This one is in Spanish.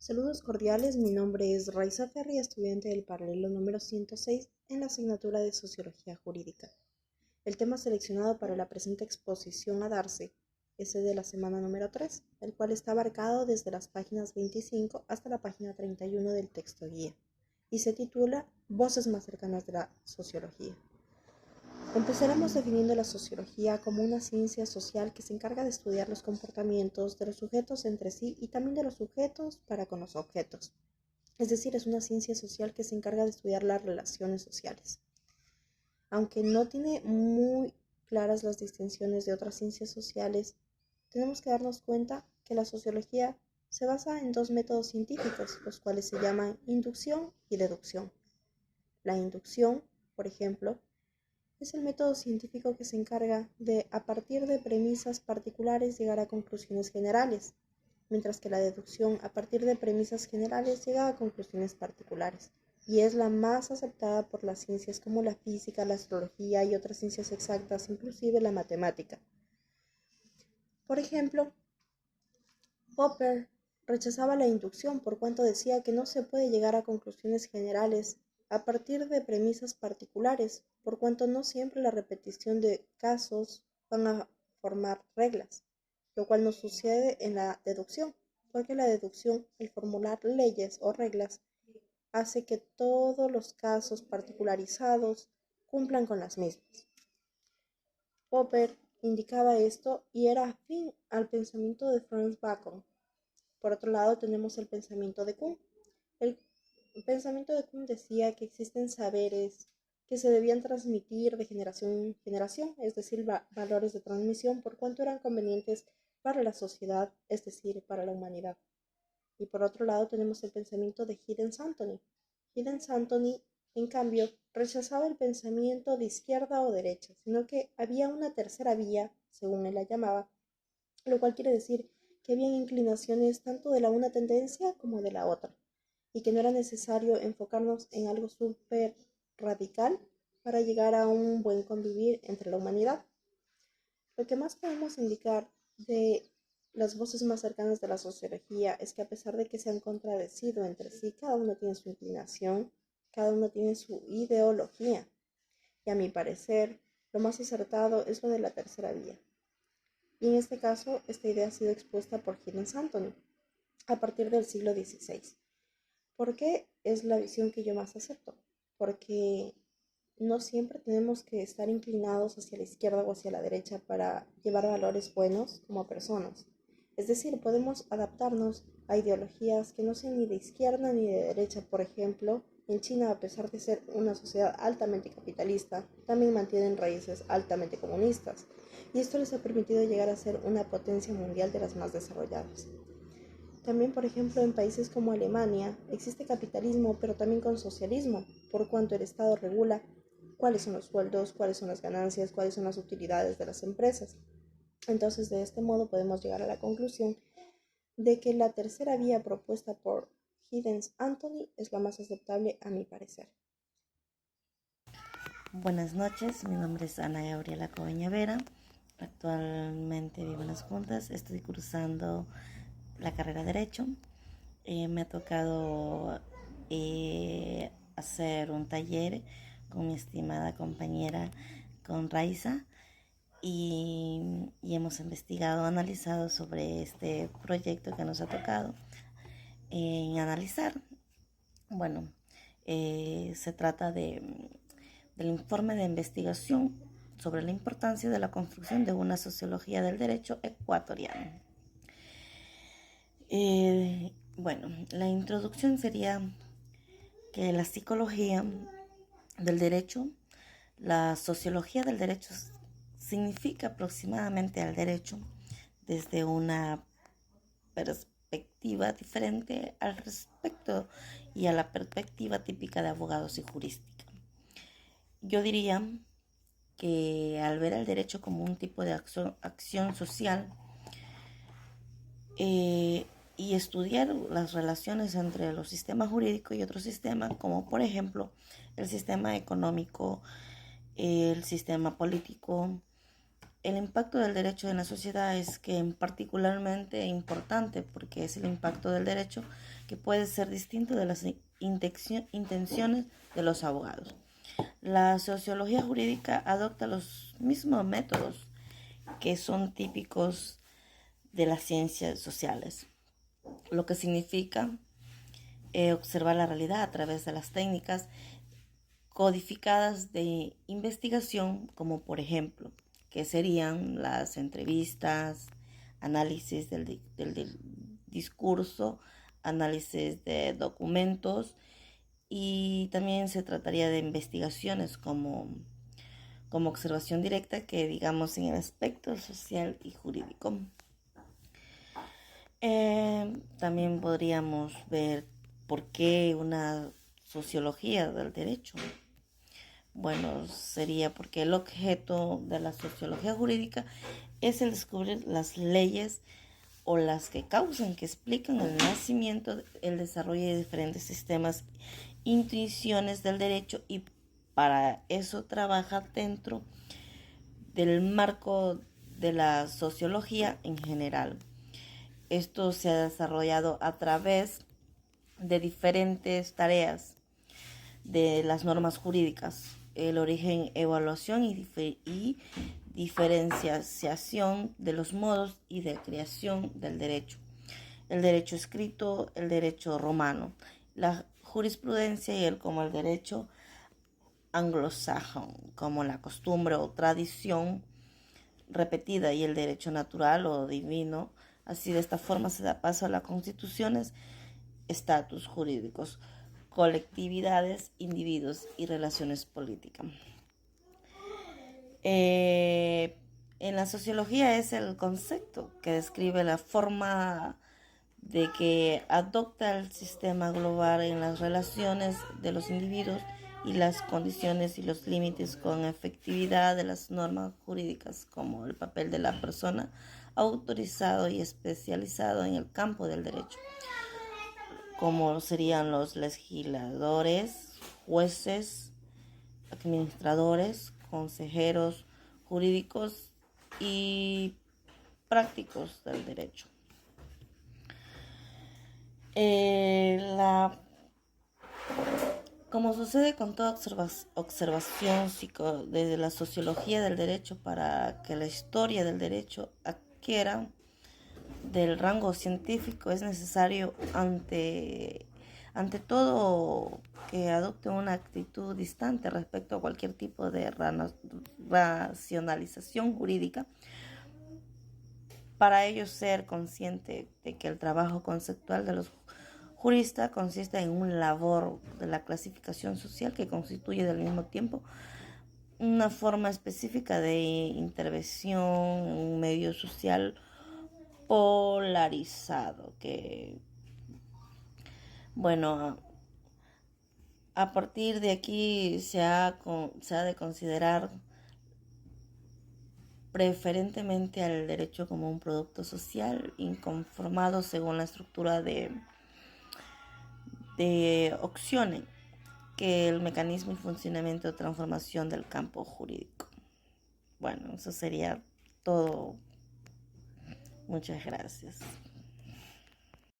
Saludos cordiales, mi nombre es Raiza Ferri, estudiante del paralelo número 106 en la asignatura de Sociología Jurídica. El tema seleccionado para la presente exposición a darse es el de la semana número 3, el cual está abarcado desde las páginas 25 hasta la página 31 del texto guía, y se titula Voces más cercanas de la sociología. Empezaremos definiendo la sociología como una ciencia social que se encarga de estudiar los comportamientos de los sujetos entre sí y también de los sujetos para con los objetos. Es decir, es una ciencia social que se encarga de estudiar las relaciones sociales. Aunque no tiene muy claras las distinciones de otras ciencias sociales, tenemos que darnos cuenta que la sociología se basa en dos métodos científicos, los cuales se llaman inducción y deducción. La inducción, por ejemplo, es el método científico que se encarga de, a partir de premisas particulares, llegar a conclusiones generales, mientras que la deducción, a partir de premisas generales, llega a conclusiones particulares, y es la más aceptada por las ciencias como la física, la astrología y otras ciencias exactas, inclusive la matemática. Por ejemplo, Popper rechazaba la inducción por cuanto decía que no se puede llegar a conclusiones generales a partir de premisas particulares, por cuanto no siempre la repetición de casos van a formar reglas, lo cual no sucede en la deducción, porque la deducción, el formular leyes o reglas, hace que todos los casos particularizados cumplan con las mismas. Popper indicaba esto y era afín al pensamiento de Franz Bacon. Por otro lado, tenemos el pensamiento de Kuhn. El pensamiento de Kuhn decía que existen saberes que se debían transmitir de generación en generación, es decir, valores de transmisión, por cuanto eran convenientes para la sociedad, es decir, para la humanidad. Y por otro lado, tenemos el pensamiento de Giddens Anthony. Giddens Anthony, en cambio, rechazaba el pensamiento de izquierda o derecha, sino que había una tercera vía, según él la llamaba, lo cual quiere decir que había inclinaciones tanto de la una tendencia como de la otra, y que no era necesario enfocarnos en algo súper radical para llegar a un buen convivir entre la humanidad. Lo que más podemos indicar de las voces más cercanas de la sociología es que a pesar de que se han contradecido entre sí, cada uno tiene su inclinación, cada uno tiene su ideología, y a mi parecer, lo más acertado es lo de la tercera vía. Y en este caso, esta idea ha sido expuesta por Giddens Anthony a partir del siglo XVI. ¿Por qué es la visión que yo más acepto? Porque no siempre tenemos que estar inclinados hacia la izquierda o hacia la derecha para llevar valores buenos como personas. Es decir, podemos adaptarnos a ideologías que no sean ni de izquierda ni de derecha. Por ejemplo, en China, a pesar de ser una sociedad altamente capitalista, también mantienen raíces altamente comunistas. Y esto les ha permitido llegar a ser una potencia mundial de las más desarrolladas. También, por ejemplo, en países como Alemania existe capitalismo, pero también con socialismo, por cuanto el Estado regula cuáles son los sueldos, cuáles son las ganancias, cuáles son las utilidades de las empresas. Entonces, de este modo podemos llegar a la conclusión de que la tercera vía propuesta por Giddens Anthony es la más aceptable a mi parecer. Buenas noches, mi nombre es Ana Gabriela Coveña Vera. Actualmente vivo en Las Juntas, estoy cursando la carrera de Derecho. Me ha tocado hacer un taller con mi estimada compañera, con Raiza, y hemos investigado, analizado sobre este proyecto que nos ha tocado en analizar. Bueno, se trata del informe de investigación sobre la importancia de la construcción de una sociología del derecho ecuatoriano. Bueno, la introducción sería que la psicología del derecho, la sociología del derecho significa aproximadamente al derecho desde una perspectiva diferente al respecto y a la perspectiva típica de abogados y juristas. Yo diría que al ver el derecho como un tipo de acción social y estudiar las relaciones entre los sistemas jurídicos y otros sistemas, como por ejemplo el sistema económico, el sistema político, el impacto del derecho en la sociedad es que particularmente importante porque es el impacto del derecho que puede ser distinto de las intenciones de los abogados. La sociología jurídica adopta los mismos métodos que son típicos de las ciencias sociales, lo que significa observar la realidad a través de las técnicas codificadas de investigación, como por ejemplo, que serían las entrevistas, análisis del discurso, análisis de documentos, y también se trataría de investigaciones como observación directa, que digamos en el aspecto social y jurídico. También podríamos ver por qué una sociología del derecho. Bueno, sería porque el objeto de la sociología jurídica es el descubrir las leyes o las que causan, que explican el nacimiento, el desarrollo de diferentes sistemas, intuiciones del derecho, y para eso trabaja dentro del marco de la sociología en general. Esto se ha desarrollado a través de diferentes tareas de las normas jurídicas, el origen, evaluación y diferenciación de los modos y de creación del derecho. El derecho escrito, el derecho romano, la jurisprudencia y como el derecho anglosajón, como la costumbre o tradición repetida, y el derecho natural o divino. Así, de esta forma se da paso a las constituciones, estatus jurídicos, colectividades, individuos y relaciones políticas. En la sociología es el concepto que describe la forma de que adopta el sistema global en las relaciones de los individuos y las condiciones y los límites con efectividad de las normas jurídicas, como el papel de la persona autorizado y especializado en el campo del derecho, como serían los legisladores, jueces, administradores, consejeros jurídicos y prácticos del derecho. Como sucede con toda observación desde la sociología del derecho, para que la historia del derecho adquiera del rango científico, es necesario ante todo que adopte una actitud distante respecto a cualquier tipo de racionalización jurídica. Para ello, ser consciente de que el trabajo conceptual de los juristas consiste en una labor de la clasificación social que constituye al mismo tiempo una forma específica de intervención en un medio social polarizado, que, bueno, a partir de aquí se ha de considerar preferentemente al derecho como un producto social inconformado según la estructura de opciones, que el mecanismo y funcionamiento de transformación del campo jurídico. Bueno, eso sería todo. Muchas gracias.